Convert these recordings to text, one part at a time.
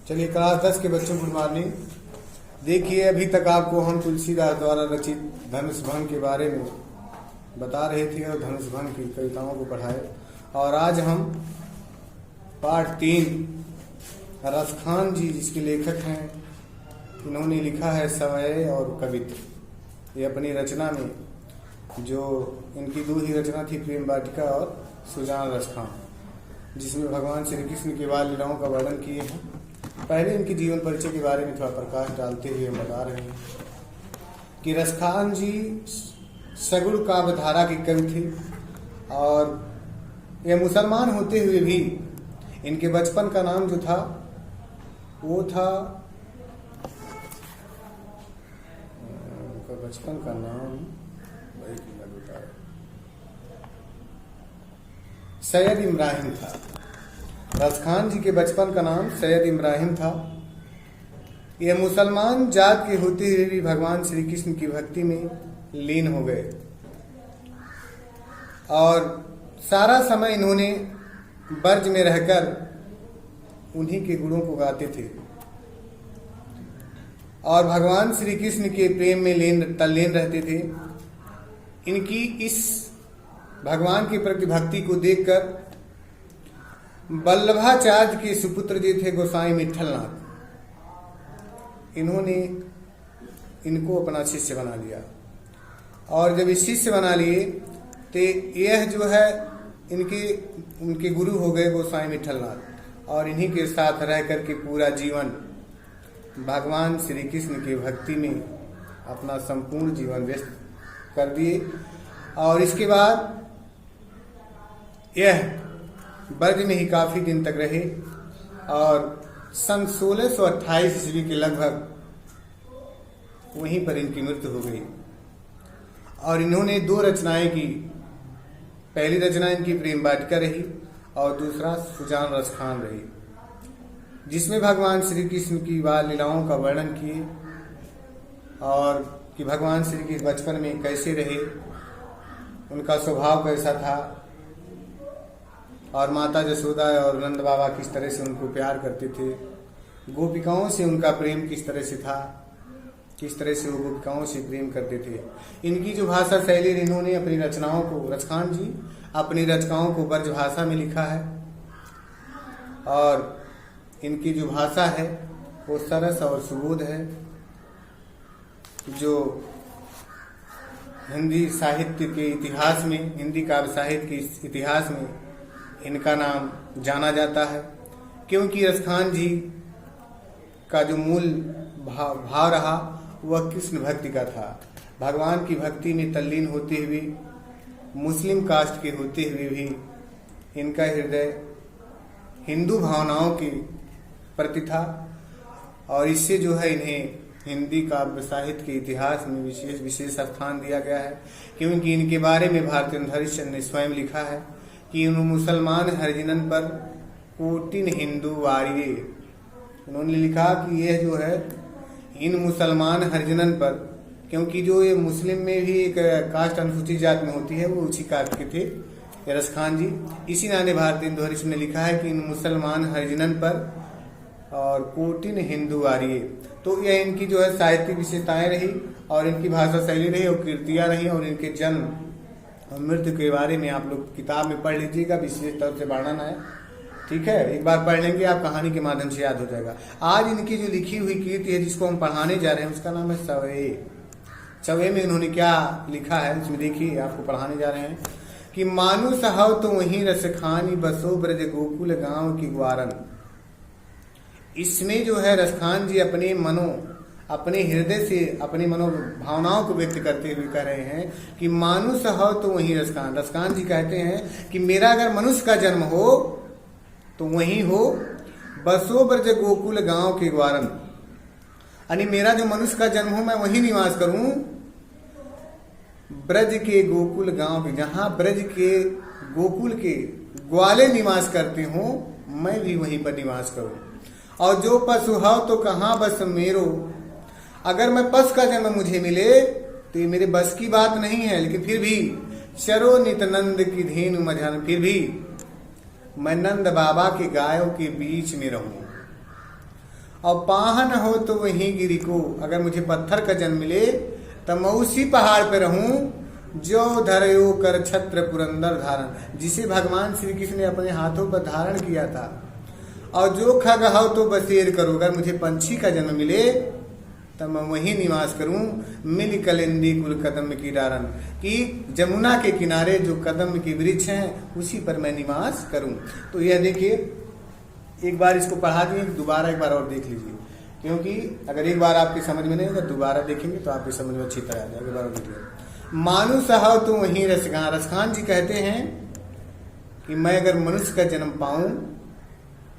चलिए क्लास 10 के बच्चों गुड मॉर्निंग। देखिए अभी तक आपको हम तुलसीदास द्वारा रचित धनुष भंग के बारे में बता रहे थे और धनुष भंग की कविताओं को पढ़ाए। और आज हम पाठ 3 रसखान जी जिसके लेखक हैं, इन्होंने लिखा है सवय और कवित्व। ये अपनी रचना में जो इनकी दो ही रचना थी, प्रेम वाटिका और सुजान रसखान, जिसमें भगवान श्री कृष्ण के बाल लीलाओं का वर्णन किए हैं। पहले इनके जीवन परिचय के बारे में थोड़ा प्रकाश डालते हुए हम बता रहे हैं कि रसखान जी सगुण काव्य धारा के कवि थे और यह मुसलमान होते हुए भी इनके बचपन का नाम जो था वो था, बचपन का नाम सैयद इब्राहिम था। रसखान जी के बचपन का नाम सैयद इब्राहिम था। यह मुसलमान जात के होते हुए भी भगवान श्री कृष्ण की भक्ति में लीन हो गए और सारा समय इन्होंने ब्रज में रहकर उन्हीं के गुणों को गाते थे और भगवान श्री कृष्ण के प्रेम में तल्लीन रहते थे। इनकी इस भगवान के प्रति भक्ति को देखकर वल्लभाचार्य के सुपुत्र जो थे गोसाई मिट्ठलनाथ, इन्होंने इनको अपना शिष्य बना लिया। और जब इस शिष्य बना लिए तो यह जो है उनके गुरु हो गए गोसाई मिट्ठलनाथ और इन्हीं के साथ रह करके पूरा जीवन भगवान श्री कृष्ण की भक्ति में अपना संपूर्ण जीवन व्यस्त कर दिए। और इसके बाद यह ब्रज में ही काफी दिन तक रहे और सन 1628 ईस्वी के लगभग वहीं पर इनकी मृत्यु हो गई। और इन्होंने 2 रचनाएं की। पहली रचना इनकी प्रेम वाटिका रही और दूसरा सुजान रसखान रही, जिसमें भगवान श्री कृष्ण की बाल लीलाओं का वर्णन किए और कि भगवान श्री कृष्ण बचपन में कैसे रहे, उनका स्वभाव कैसा था और माता जसोदा और नंद बाबा किस तरह से उनको प्यार करते थे, गोपिकाओं से उनका प्रेम किस तरह से था, किस तरह से वो गोपिकाओं से प्रेम करते थे। इनकी जो भाषा शैली, इन्होंने अपनी रचनाओं को, रसखान जी अपनी रचनाओं को ब्रज भाषा में लिखा है और इनकी जो भाषा है वो सरस और सुबोध है, जो हिंदी साहित्य के इतिहास में, हिंदी काव्य साहित्य के इतिहास में इनका नाम जाना जाता है। क्योंकि रसखान जी का जो मूल भाव रहा वह कृष्ण भक्ति का था। भगवान की भक्ति में तल्लीन होते हुए, मुस्लिम कास्ट के होते हुए भी इनका हृदय हिंदू भावनाओं के प्रति था और इससे जो है इन्हें हिंदी काव्य साहित्य के इतिहास में विशेष स्थान दिया गया है। क्योंकि इनके बारे में भारतेंदु हरिश्चंद्र ने स्वयं लिखा है कि उन मुसलमान हरिजनन पर कोटिन हिंदू वारिये। उन्होंने लिखा कि यह जो है इन मुसलमान हरिजनन पर, क्योंकि जो ये मुस्लिम में भी एक कास्ट अनुसूचित जात में होती है, वो उसी कास्ट के थे रसखान जी। इसी नाने भारतेंदु हरिश्चंद्र ने लिखा है कि इन मुसलमान हरिजनन पर और कोटिन हिंदू वारिये। तो यह इनकी जो है साहित्यिक विशेषताएं रही और इनकी भाषा शैली रही और कीर्तियां रही और इनके जन्म और मृत्यु के बारे में आप लोग किताब में पढ़ लीजिएगा, विशेष तौर से वर्णन है। ठीक है, एक बार पढ़ लेंगे आप, कहानी के माध्यम से याद हो जाएगा। आज इनकी जो लिखी हुई कीर्ति है जिसको हम पढ़ाने जा रहे हैं उसका नाम है सवय। सवय में इन्होंने क्या लिखा है उसमें देखिए, आपको पढ़ाने जा रहे हैं कि मानुष हव तो वहीं रसखानी बसो ब्रज गोकुल गांव की ग्वारन। इसमें जो है रसखान जी अपने हृदय से अपनी भावनाओं को व्यक्त करते हुए कह रहे हैं कि मानुष हो तो वहीं रसखान। रसखान जी कहते हैं कि मेरा अगर मनुष्य का जन्म हो तो वहीं हो, बसो ब्रज गोकुल गांव के ग्वारन, यानी मेरा जो मनुष्य का जन्म हो मैं वहीं निवास करूं, ब्रज के गोकुल गांव के, जहां ब्रज के गोकुल के ग्वाले निवास करते हो मैं भी वहीं पर निवास करूं। और जो पशु हो तो कहाँ बस मेरो, अगर मैं पशु का जन्म मुझे मिले तो ये मेरे बस की बात नहीं है, लेकिन फिर भी चरो नित्यानंद की धेनु मझान, फिर भी मैं नंद बाबा के गायों के बीच में रहूं। और पाहन हो तो वहीं गिरी को, अगर मुझे पत्थर का जन्म मिले तब मैं उसी पहाड़ पे रहूं जो धरयो कर छत्र पुरंदर धारण, जिसे भगवान श्री कृष्ण ने अपने हाथों पर धारण किया था। और जो खग हो तो बसेर करो, अगर मुझे पंछी का जन्म मिले तब मैं वहीं निवास करूं मिल कलिंदी कुल कदम की डारन, कि जमुना के किनारे जो कदम के वृक्ष हैं उसी पर मैं निवास करूं। तो यह देखिए, एक बार इसको पढ़ा दिए, दोबारा एक बार और देख लीजिए, क्योंकि अगर एक बार आपकी समझ में नहीं होगा दोबारा देखेंगे तो आपकी समझ में अच्छी तरह आ जाएगी। एक बार और देखिए, मानु सहाव तो वहीं रसखान, रसखान जी कहते हैं कि मैं अगर मनुष्य का जन्म पाऊं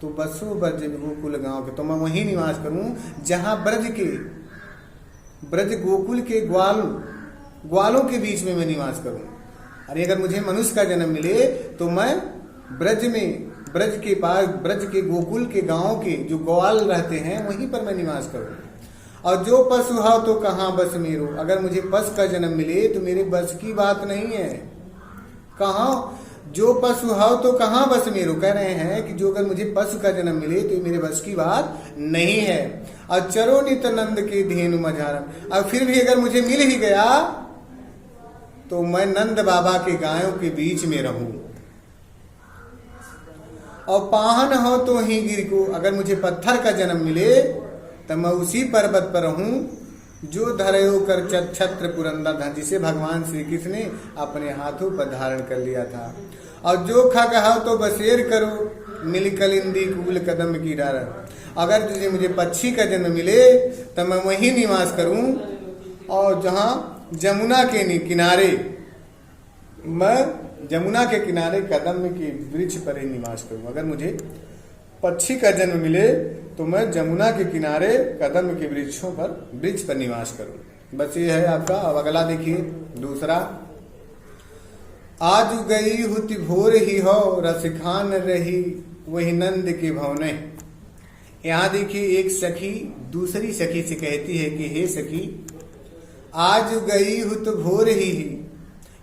तो बसो ब्रज गोकुल गांव के, तो मैं वहीं निवास करूं जहां ब्रज गोकुल के ग्वालों के बीच में मैं निवास करूं। अरे अगर मुझे मनुष्य का जन्म मिले तो मैं ब्रज के पास, ब्रज के गोकुल के गांव के जो ग्वाल रहते हैं वहीं पर मैं निवास करूं। और जो पशु हो तो कहाँ बस मेरो, अगर मुझे पशु का जन्म मिले तो मेरे बस की बात नहीं है। कहाँ जो पशु हो तो कहाँ बस मेरो, कह रहे हैं कि जो अगर मुझे पशु का जन्म मिले तो मेरे बस की बात नहीं है। और चरो नित नंद के धेनु मझारन, और फिर भी अगर मुझे मिल ही गया तो मैं नंद बाबा के गायों के बीच में रहूं। और पाहन हो तो वहीं गिर को, अगर मुझे पत्थर का जन्म मिले तो मैं उसी पर्वत पर रहूं जो धरयो कर छत्र पुरंदर धन, जिसे भगवान श्री कृष्ण ने अपने हाथों पर धारण कर लिया था। और जो खग हो तो बसेर करो मिल कलिंदी कूल कदम की डार, अगर तुझे मुझे पक्षी का जन्म मिले तो मैं वहीं निवास करूं और जहां जमुना के किनारे, मैं जमुना के किनारे कदम के वृक्ष पर ही निवास करूं। अगर मुझे पक्षी का जन्म मिले तो मैं जमुना के किनारे कदम के वृक्ष पर निवास करूं। बस ये है आपका। अब अगला देखिए दूसरा, आज गई हुति भोर ही हो रसखान रही वही नंद के भवने। यहाँ देखिए, एक सखी दूसरी सखी से कहती है कि हे सखी, आज गई हुत भोर ही,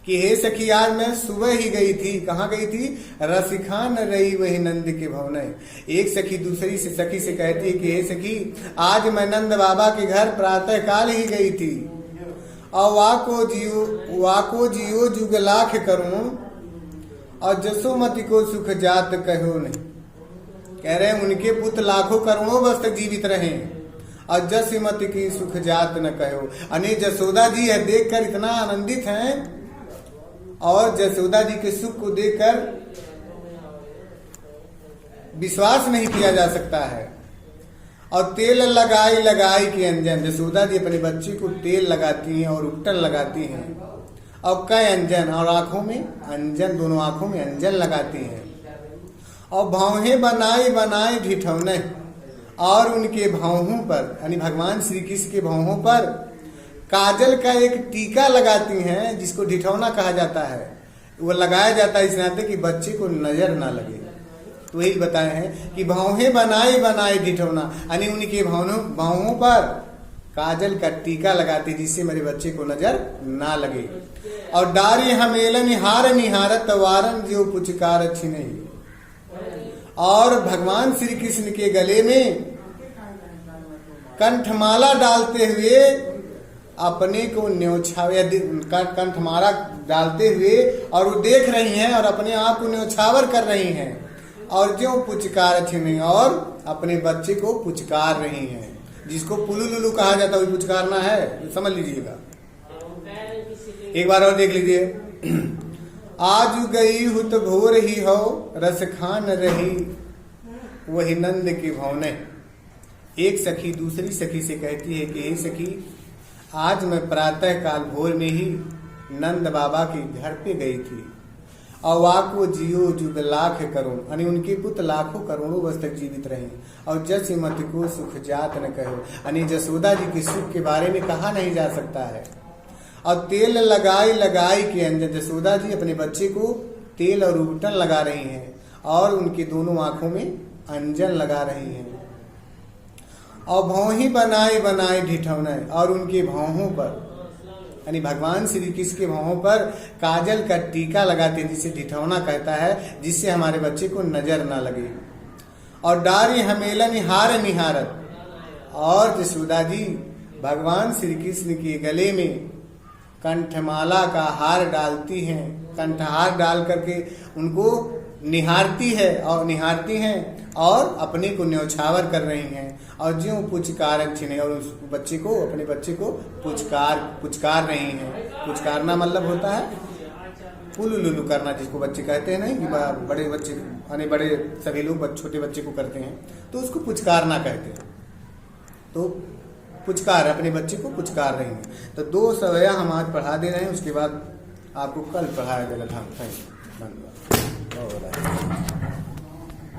कि हे सखी आज मैं सुबह ही गई थी। कहाँ गई थी? रसिखान रही वही नंद के भवन। एक सखी दूसरी से सखी से कहती है कि हे सखी आज मैं नंद बाबा के घर प्रातः काल ही गई थी। और वाको जियो जुग लाख करूं और जसोमती को सुख जात कहो नहीं। कह रहे हैं उनके पुत्र लाखों करोड़ों वर्ष तक जीवित रहे और जसमती की सुख जात न कहो। अने जसोदा जी है देखकर इतना आनंदित हैं और जसोदा जी के सुख को देखकर विश्वास नहीं किया जा सकता है। और तेल लगाई लगाई के अंजन, जसोदा जी अपने बच्चे को तेल लगाती हैं और उपटन लगाती हैं और कई अंजन, और आंखों में अंजन, दोनों आंखों में अंजन लगाती हैं। और भावें बनाई बनाई ढिठौने, और उनके भावों पर यानी भगवान श्री कृष्ण के भावों पर काजल का एक टीका लगाती हैं जिसको ढिठौना कहा जाता है। वो लगाया जाता है इस नाते कि बच्चे को नजर ना लगे। तो यही बताए हैं कि भावें बनाई बनाई ढिठौना, यानी उनके भावों पर काजल का टीका लगाते जिससे मेरे बच्चे को नजर ना लगे। और डारी हमेलन हार निहारत वारन जो पुचकार अच्छी नहीं। और भगवान श्री कृष्ण के गले में कंठमाला डालते हुए अपने को न्योछावे, कंठमाला डालते हुए और वो देख रही हैं और अपने आप को न्योछावर कर रही हैं और जो पुचकार छिनी और अपने बच्चे को पुचकार रही हैं, जिसको पुलुलुलु कहा जाता है वो पुचकारना है, समझ लीजिएगा। एक बार और देख लीजिए, आज गई हुत भोर ही हो रसखान रही वही नंद के भवने। एक सखी दूसरी सखी से कहती है कि हे सखी आज मैं प्रातः काल भोर में ही नंद बाबा के घर पे गई थी और वाको जियो जुग लाख करोड़, यानी उनके पुत्र लाखों करोड़ों वर्ष तक जीवित रहे और जसमती को सुख जात न कहो, यानी जसोदा जी के सुख के बारे में कहा नहीं जा सकता है। और तेल लगाई लगाई के अंजन, जसोदा जी अपने बच्चे को तेल और उपटन लगा रही हैं और उनके दोनों आंखों में अंजन लगा रही हैं। और भौही बनाई बनाई ढिठौना, और उनके भावों पर यानी भगवान श्री कृष्ण के भावों पर काजल का टीका लगाते जिसे ढिठौना कहता है, जिससे हमारे बच्चे को नजर ना लगे। और डारी हमेलन हार निहारत, और यशोदा जी भगवान श्री कृष्ण के गले में कंठमाला का हार डालती हैं, कंठहार डाल करके उनको निहारती हैं और अपने को न्यौछावर कर रही हैं और ज्यों पुचकार छिने और उस बच्चे को, अपने बच्चे को पुचकार रही हैं। पुचकारना मतलब होता है पुलुलुलु करना, जिसको बच्चे कहते हैं नहीं कि बड़े बच्चे यानी बड़े सभी लोग छोटे बच्चे को करते हैं, तो उसको पुचकारना कहते हैं। तो पुचकार, अपने बच्चे को पुचकार रही हैं। तो 2 सवया हम आज पढ़ा दे रहे हैं, उसके बाद आपको कल पढ़ाया जाएगा। धन्यवाद।